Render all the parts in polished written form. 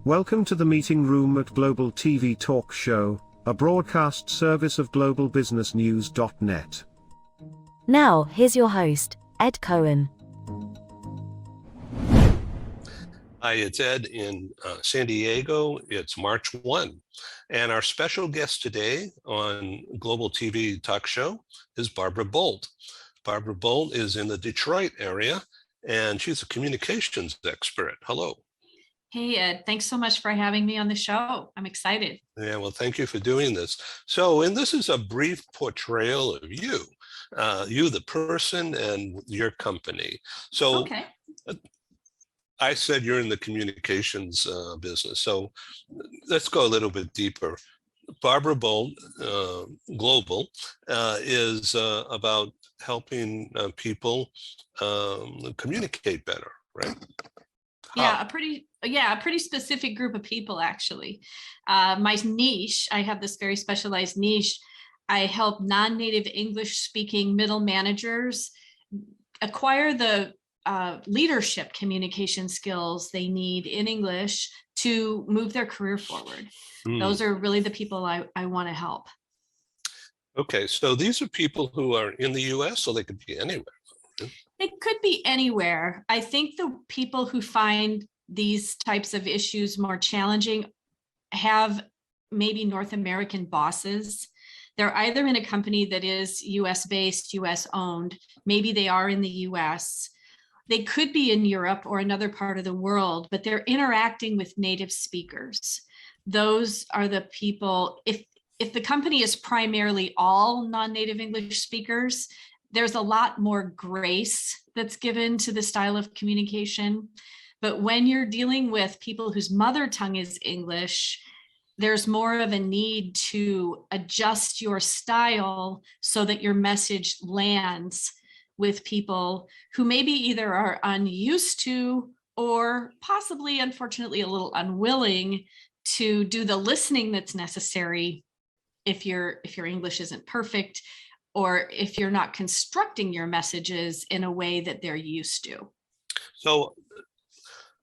Welcome to the meeting room at Global TV Talk Show, a broadcast service of globalbusinessnews.net. Now, here's your host, Ed Cohen. Hi, it's Ed in San Diego. It's March 1. And our special guest today on Global TV Talk Show is Barbara Boldt. Barbara Boldt is in the Detroit area, and she's a communications expert. Hello. Hey, Ed, thanks so much for having me on the show. I'm excited. Yeah, well, thank you for doing this. So, and this is a brief portrayal of you, you, the person, and your company. So, okay. I said you're in the communications business. So let's go a little bit deeper. Barbara Boldt, Global, is about helping people communicate better, right? Yeah, a pretty specific group of people, actually. My niche, I have this very specialized niche. I help non-native English speaking middle managers acquire the leadership communication skills they need in English to move their career forward. Those are really the people I want to help. Okay, so these are people who are in the US, so they could be anywhere. It could be anywhere. I think the people who find these types of issues more challenging have maybe North American bosses. They're either in a company that is US based, US owned, maybe they are in the US. They could be in Europe or another part of the world, but they're interacting with native speakers. Those are the people, if the company is primarily all non-native English speakers, there's a lot more grace that's given to the style of communication. But when you're dealing with people whose mother tongue is English, there's more of a need to adjust your style so that your message lands with people who maybe either are unused to or possibly, unfortunately, a little unwilling to do the listening that's necessary if your English isn't perfect, or if you're not constructing your messages in a way that they're used to. So,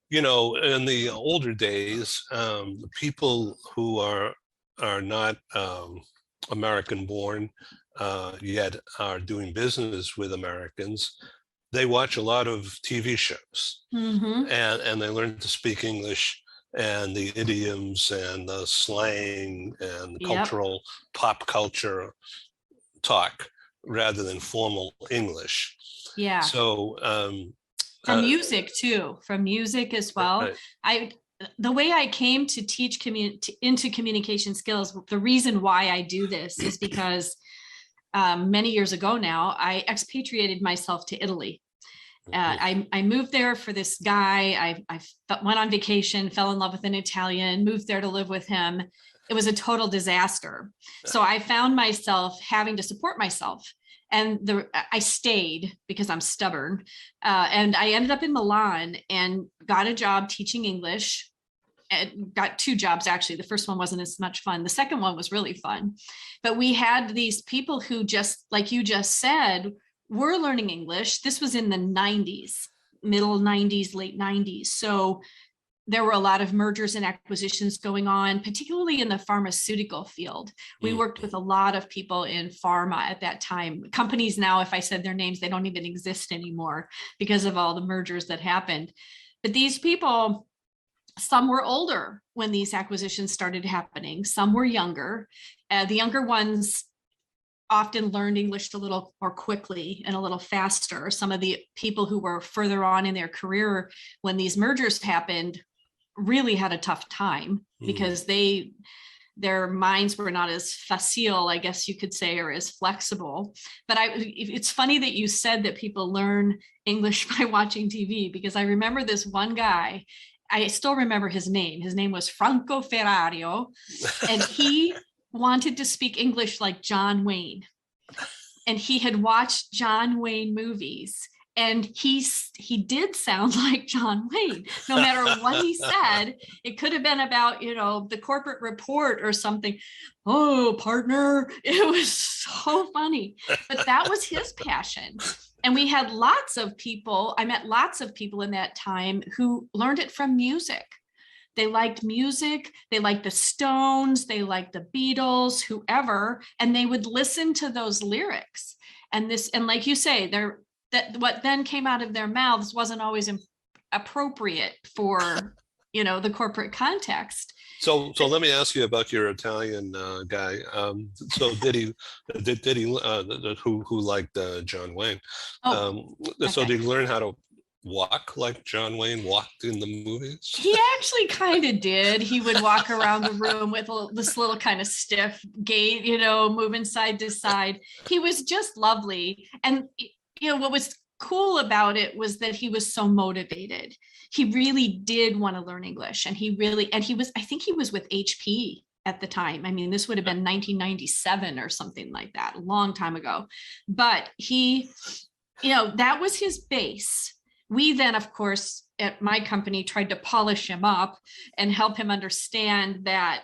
you know, in the older days, people who are not American born, yet are doing business with Americans, they watch a lot of TV shows, and they learn to speak English and the idioms and the slang and the cultural pop culture talk rather than formal English. Yeah. So from music too, from music as well. Right. The way I came to teach into communication skills, the reason why I do this is because many years ago now, I expatriated myself to Italy. I moved there for this guy. I went on vacation, fell in love with an Italian, moved there to live with him. It was a total disaster. So I found myself having to support myself. And I stayed because I'm stubborn. And I ended up in Milan and got a job teaching English. And got two jobs, actually. The first one wasn't as much fun. The second one was really fun. But we had these people who, just like you just said, were learning English. This was in the 90s, middle 90s, late 90s. So there were a lot of mergers and acquisitions going on, particularly in the pharmaceutical field. We worked with a lot of people in pharma at that time. Companies now, if I said their names, they don't even exist anymore because of all the mergers that happened. But these people, some were older when these acquisitions started happening. Some were younger. The younger ones often learned English a little more quickly and a little faster. Some of the people who were further on in their career when these mergers happened really had a tough time because their minds were not as facile, I guess you could say, or as flexible. But it's funny that you said that people learn English by watching TV, because I remember this one guy. I still remember his name. His name was Franco Ferrario, and he wanted to speak English like John Wayne. And he had watched John Wayne movies. And he did sound like John Wayne, no matter what he said. It could have been about, the corporate report or something. Oh, partner. It was so funny. But that was his passion. And we had I met lots of people in that time who learned it from music. They liked music, they liked the Stones, they liked the Beatles, whoever, and they would listen to those lyrics. And like you say, that what then came out of their mouths wasn't always appropriate for, the corporate context. So let me ask you about your Italian guy. So did he who liked John Wayne? So did he learn how to walk like John Wayne walked in the movies? He actually kind of did. He would walk around the room with this little kind of stiff gait, moving side to side. He was just lovely. And, what was cool about it was that he was so motivated. He really did want to learn English. And I think he was with HP at the time. I mean, this would have been 1997 or something like that, a long time ago. But he, that was his base. We then, of course, at my company tried to polish him up and help him understand that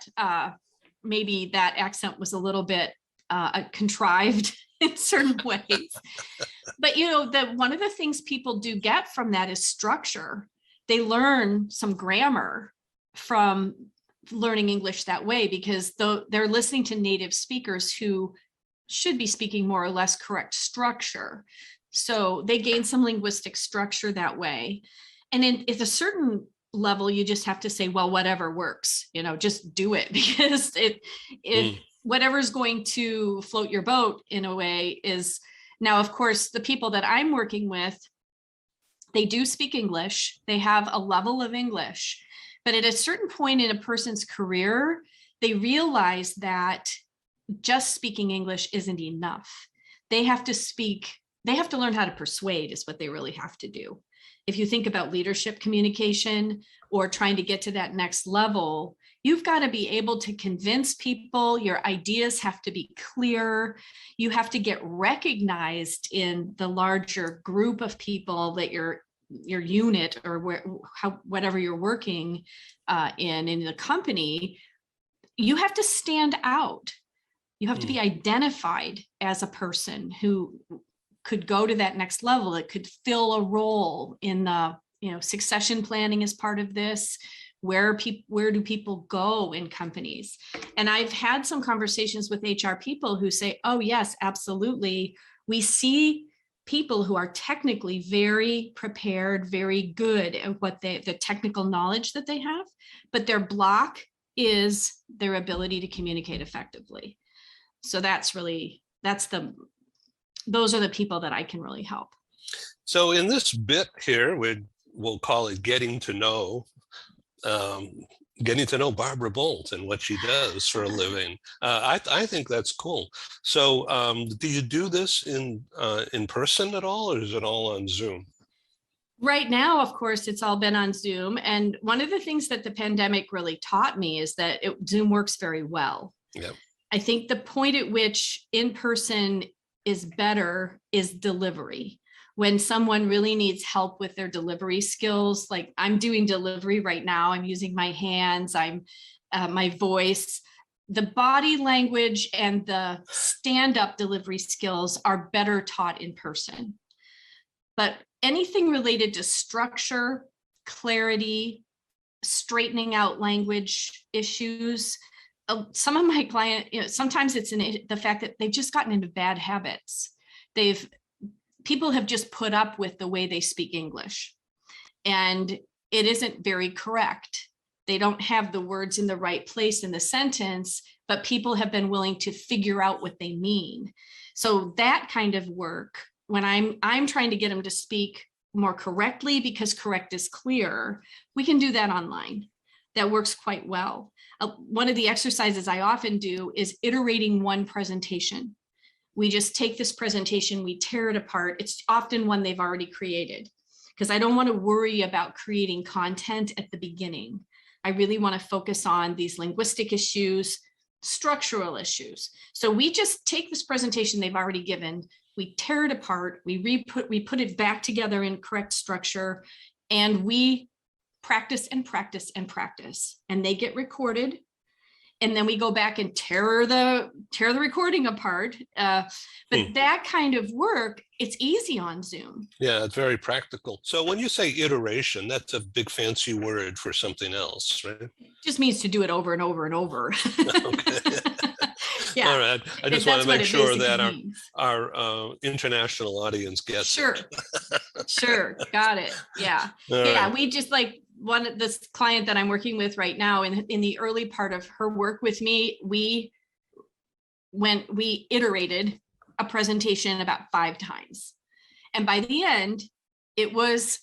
maybe that accent was a little bit contrived in certain ways. But, one of the things people do get from that is structure. They learn some grammar from learning English that way, because they're listening to native speakers who should be speaking more or less correct structure. So they gain some linguistic structure that way. And at a certain level, you just have to say, well, whatever works, just do it, because whatever's going to float your boat in a way is. Now, of course, the people that I'm working with, they do speak English. They have a level of English, but at a certain point in a person's career, they realize that just speaking English isn't enough. They have to learn how to persuade is what they really have to do. If you think about leadership communication or trying to get to that next level, you've got to be able to convince people. Your ideas have to be clear. You have to get recognized in the larger group of people that your unit or whatever you're working in the company. You have to stand out. You have to be identified as a person who could go to that next level. It could fill a role in the, succession planning is part of this. Where do people go in companies? And I've had some conversations with HR people who say, oh yes, absolutely. We see people who are technically very prepared, very good at the technical knowledge that they have, but their block is their ability to communicate effectively. So those are the people that I can really help. So in this bit here, we'll call it getting to know Barbara Boldt and what she does for a living. I think that's cool. So do you do this in person at all, or is it all on Zoom? Right now, of course, it's all been on Zoom. And one of the things that the pandemic really taught me is that Zoom works very well. Yep. I think the point at which in-person is better is delivery. When someone really needs help with their delivery skills, like I'm doing delivery right now, I'm using my hands, my voice, the body language and the stand-up delivery skills are better taught in person. But anything related to structure, clarity, straightening out language issues, some of my clients, sometimes it's the fact that they've just gotten into bad habits. People have just put up with the way they speak English, and it isn't very correct. They don't have the words in the right place in the sentence, but people have been willing to figure out what they mean. So that kind of work, when I'm trying to get them to speak more correctly, because correct is clear, we can do that online. That works quite well. One of the exercises I often do is iterating one presentation. We just take this presentation, we tear it apart. It's often one they've already created, because I don't want to worry about creating content at the beginning. I really want to focus on these linguistic issues, structural issues. So we just take this presentation they've already given, we tear it apart, we put it back together in correct structure, and we practice and practice and practice. And they get recorded, and then we go back and tear the recording apart. But that kind of work, it's easy on Zoom. Yeah, it's very practical. So when you say iteration, that's a big fancy word for something else, right? It just means to do it over and over and over. Okay. Yeah. All right. I just want to make sure that our international audience gets it. Sure. Got it. Yeah. All right. We just like this client that I'm working with right now, in the early part of her work with me, we iterated a presentation about 5 times. And by the end, it was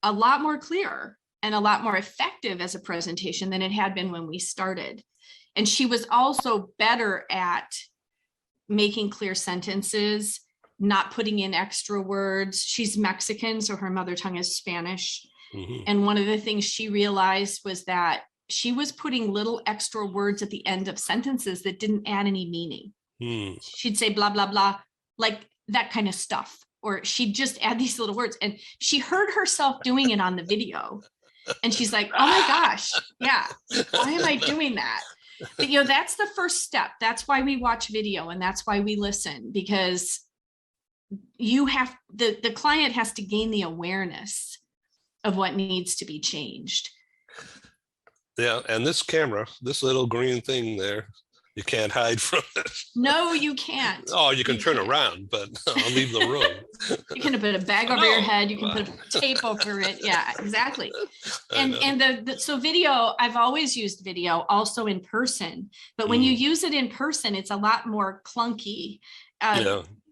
a lot more clear and a lot more effective as a presentation than it had been when we started. And she was also better at making clear sentences, not putting in extra words. She's Mexican, so her mother tongue is Spanish. Mm-hmm. And one of the things she realized was that she was putting little extra words at the end of sentences that didn't add any meaning. She'd say blah, blah, blah, like that kind of stuff. Or she'd just add these little words. And she heard herself doing it on the video. And she's like, oh my gosh, yeah, why am I doing that? But, that's the first step. That's why we watch video, and that's why we listen, because the client has to gain the awareness of what needs to be changed. Yeah, and this camera, this little green thing there, you can't hide from it. No, you can't. Oh, you can turn around, but I'll leave the room. You can put a bag over your head. You can put tape over it. Yeah, exactly. And so video, I've always used video also in person, but when you use it in person, it's a lot more clunky.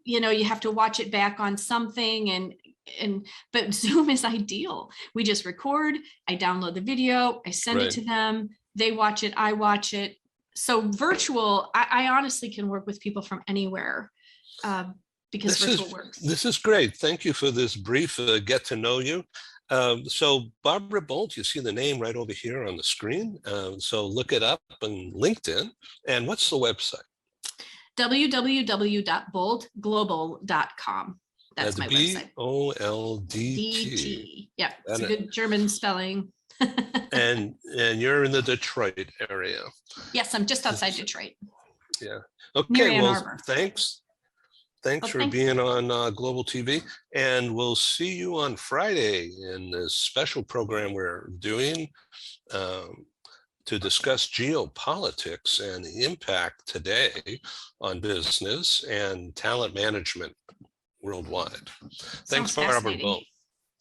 You have to watch it back on something, but Zoom is ideal. We just record, I download the video, I send it to them, they watch it, I watch it. So virtual, I honestly can work with people from anywhere because virtual works. This is great. Thank you for this brief get to know you. So Barbara Boldt, you see the name right over here on the screen. So look it up on LinkedIn. And what's the website? www.boltglobal.com. That's my website. BOLDT. Yeah, it's a good German spelling. and you're in the Detroit area. Yes, I'm just outside Detroit. Yeah. Okay. Well, thanks for being on Global TV, and we'll see you on Friday in this special program we're doing to discuss geopolitics and the impact today on business and talent management worldwide. Thanks, Barbara Boldt.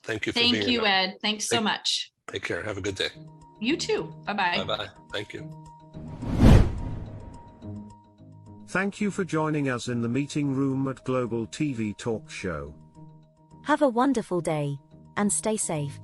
Thank you for being here. Thank you, Ed. Thanks so much. Take care. Have a good day. You too. Bye-bye. Bye-bye. Thank you. Thank you for joining us in the meeting room at Global TV Talk Show. Have a wonderful day, and stay safe.